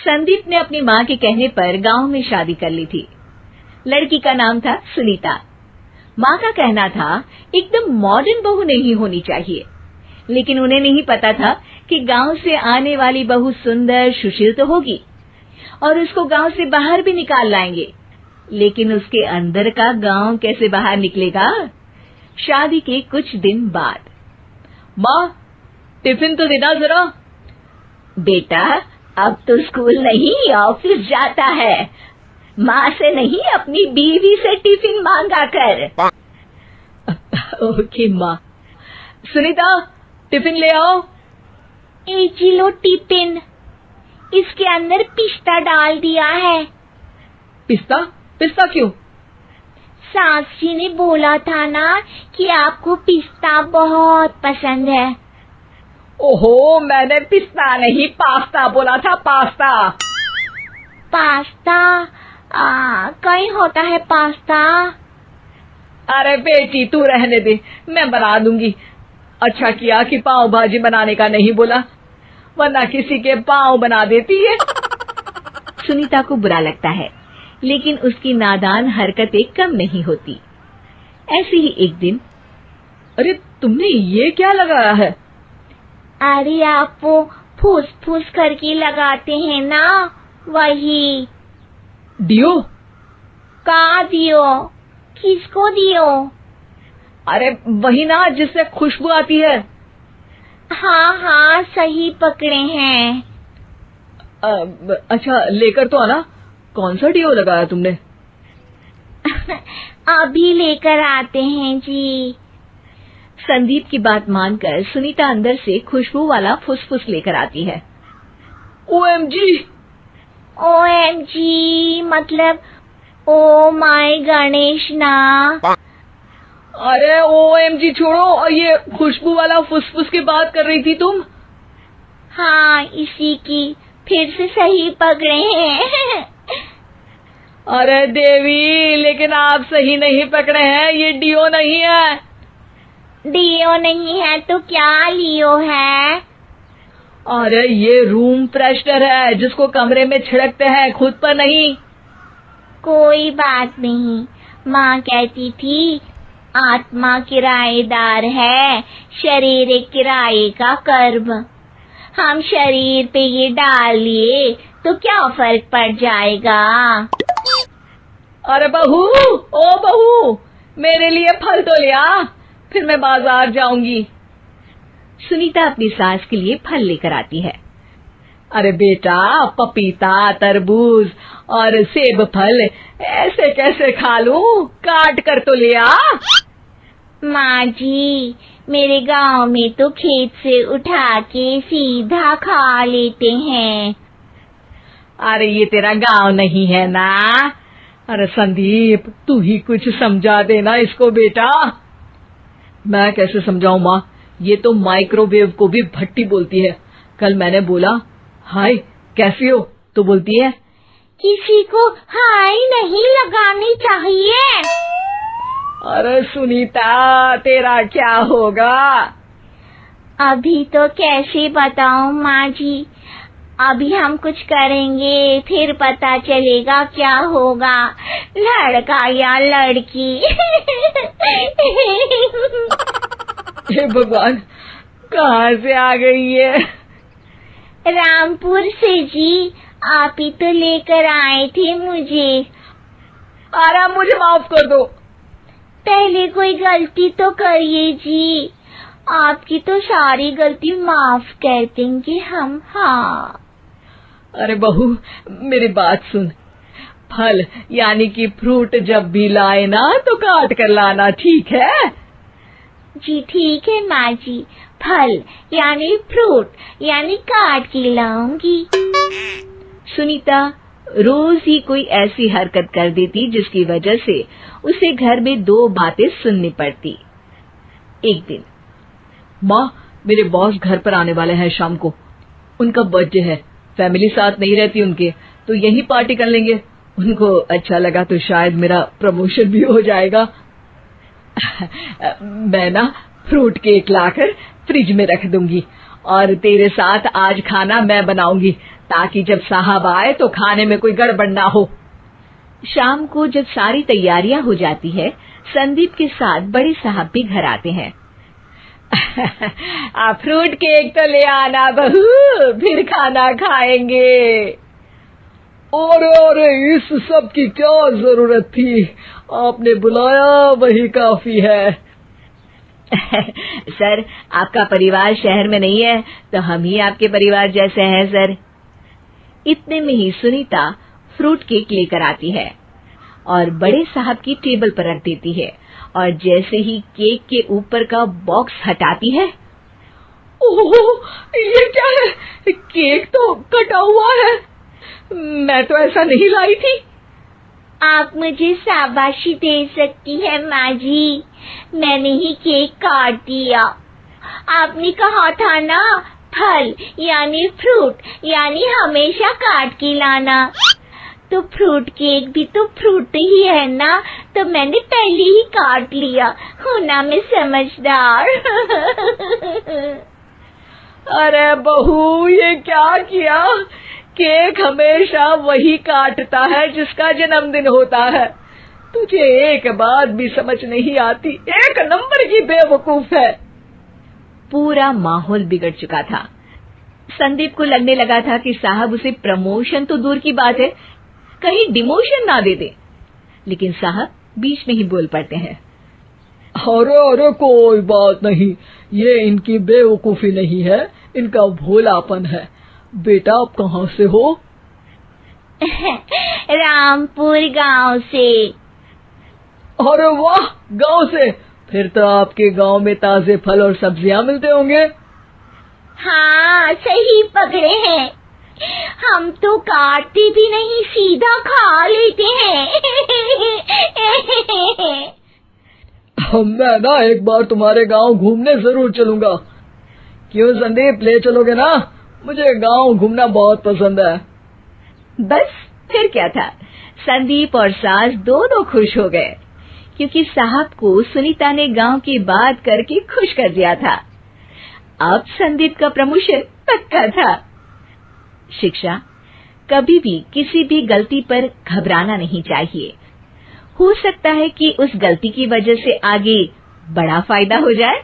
संदीप ने अपनी माँ के कहने पर गांव में शादी कर ली थी। लड़की का नाम था सुनीता। माँ का कहना था एकदम मॉडर्न बहू नहीं होनी चाहिए, लेकिन उन्हें नहीं पता था कि गांव से आने वाली बहू सुंदर सुशील तो होगी और उसको गांव से बाहर भी निकाल लाएंगे, लेकिन उसके अंदर का गांव कैसे बाहर निकलेगा। शादी के कुछ दिन बाद, माँ टिफिन तो देना जरा। बेटा अब तो स्कूल नहीं ऑफिस जाता है, माँ से नहीं अपनी बीवी से टिफिन मांगा कर। ओके माँ। सुनीता टिफिन ले आओ। एक किलो टिफिन, इसके अंदर पिस्ता डाल दिया है। पिस्ता? पिस्ता क्यों? सास जी ने बोला था ना कि आपको पिस्ता बहुत पसंद है। ओहो, मैंने पिस्ता नहीं पास्ता बोला था, पास्ता। पास्ता? कहीं होता है पास्ता? अरे बेटी तू रहने दे, मैं बना दूंगी। अच्छा किया कि पाव भाजी बनाने का नहीं बोला, वरना किसी के पाव बना देती है। सुनीता को बुरा लगता है, लेकिन उसकी नादान हरकतें कम नहीं होती। ऐसे ही एक दिन, अरे तुमने ये क्या लगाया है? अरे आप वो फूस फूस करके लगाते हैं ना, वही। डियो? का दियो? किसको दियो? अरे वही ना जिससे खुशबू आती है। हाँ हाँ सही पकड़े हैं। अच्छा लेकर तो आना। कौन सा डियो लगाया तुमने? अभी लेकर आते हैं जी। संदीप की बात मानकर सुनीता अंदर से खुशबू वाला फुसफुस लेकर आती है। ओएमजी! ओएमजी मतलब ओ माय गणेश ना। अरे ओएमजी छोड़ो, ये खुशबू वाला फुसफुस की बात कर रही थी तुम? हाँ इसी की, फिर से सही पकड़े हैं। अरे देवी, लेकिन आप सही नहीं पकड़े हैं, ये डियो नहीं है। डियो नहीं है तो क्या लियो है? अरे ये रूम फ्रेशनर है, जिसको कमरे में छिड़कते हैं, खुद पर नहीं। कोई बात नहीं, माँ कहती थी आत्मा किराएदार है, शरीर एक किराए का कर्म। हम शरीर पे ये डाल लिए तो क्या फर्क पड़ जाएगा। अरे बहू, ओ बहू, मेरे लिए फल तो ले आ, फिर मैं बाजार जाऊंगी। सुनीता अपनी सास के लिए फल लेकर आती है। अरे बेटा, पपीता, तरबूज और सेब फल ऐसे कैसे खा लूं? काट कर तो ले आ। माँ जी, मेरे गांव में तो खेत से उठा के सीधा खा लेते हैं। अरे ये तेरा गांव नहीं है ना। अरे संदीप, तू ही कुछ समझा देना इसको बेटा। मैं कैसे समझाऊं माँ, ये तो माइक्रोवेव को भी भट्टी बोलती है। कल मैंने बोला हाय कैसी हो, तो बोलती है किसी को हाय नहीं लगानी चाहिए। अरे सुनीता, तेरा क्या होगा? अभी तो कैसे बताऊं माँ जी, अभी हम कुछ करेंगे फिर पता चलेगा क्या होगा, लड़का या लड़की। हे भगवान, कहाँ से आ गई ये? रामपुर से जी, आप ही तो लेकर आए थे मुझे। अरे मुझे माफ कर दो। पहले कोई गलती तो करिए जी, आपकी तो सारी गलती माफ कर देंगे हम। हाँ अरे बहू, मेरी बात सुन। फल यानी कि फ्रूट जब भी लाए ना तो काट कर लाना, ठीक है? जी ठीक है माँ जी, फल यानी फ्रूट यानी काट के लाऊंगी। सुनीता रोज ही कोई ऐसी हरकत कर देती जिसकी वजह से उसे घर में दो बातें सुननी पड़ती। एक दिन, माँ, मेरे बॉस घर पर आने वाले हैं शाम को। उनका बर्थडे है, फैमिली साथ नहीं रहती उनके, तो यही पार्टी कर लेंगे। उनको अच्छा लगा तो शायद मेरा प्रमोशन भी हो जाएगा। मैं ना फ्रूट केक लाकर फ्रिज में रख दूंगी और तेरे साथ आज खाना मैं बनाऊंगी, ताकि जब साहब आए तो खाने में कोई गड़बड़ ना हो। शाम को जब सारी तैयारियां हो जाती है, संदीप के साथ बड़े साहब भी घर आते हैं। फ्रूट केक तो ले आना बहू, फिर खाना खाएंगे। अरे इस सब की क्या जरूरत थी, आपने बुलाया वही काफी है। सर, आपका परिवार शहर में नहीं है तो हम ही आपके परिवार जैसे हैं सर। इतने में ही सुनीता फ्रूट केक लेकर आती है और बड़े साहब की टेबल पर रख देती है, और जैसे ही केक के ऊपर का बॉक्स हटाती है, ओह, ये क्या है? केक तो कटा हुआ है, मैं तो ऐसा नहीं लाई थी। आप मुझे शाबाशी दे सकती है माँ जी, मैंने ही केक काट दिया। आपने कहा था ना, फल यानी फ्रूट यानी हमेशा काट के लाना, तो फ्रूट केक भी तो फ्रूट ही है ना, तो मैंने पहले ही काट लिया। हूँ ना मैं समझदार। अरे बहू, ये क्या किया? केक हमेशा वही काटता है जिसका जन्मदिन होता है। तुझे एक बात भी समझ नहीं आती, एक नंबर की बेवकूफ है। पूरा माहौल बिगड़ चुका था। संदीप को लगने लगा था कि साहब उसे प्रमोशन तो दूर की बात है, कहीं डिमोशन ना दे दे, लेकिन साहब बीच में ही बोल पड़ते हैं। अरे कोई बात नहीं, ये इनकी बेवकूफी नहीं है, इनका भोलापन है। बेटा आप कहाँ से हो? रामपुर गांव से। अरे वाह, गांव से? फिर तो आपके गांव में ताजे फल और सब्जियां मिलते होंगे। हाँ, सही पकड़े हैं, हम तो काटते भी नहीं, सीधा खा लेते हैं। मैं ना एक बार तुम्हारे गांव घूमने जरूर चलूंगा। क्यों संदीप, ले चलोगे ना? मुझे गांव घूमना बहुत पसंद है। बस फिर क्या था, संदीप और सास दोनों खुश हो गए, क्योंकि साहब को सुनीता ने गांव की बात करके खुश कर दिया था। अब संदीप का प्रमोशन पक्का था। शिक्षा, कभी भी किसी भी गलती पर घबराना नहीं चाहिए। हो सकता है कि उस गलती की वजह से आगे बड़ा फायदा हो जाए।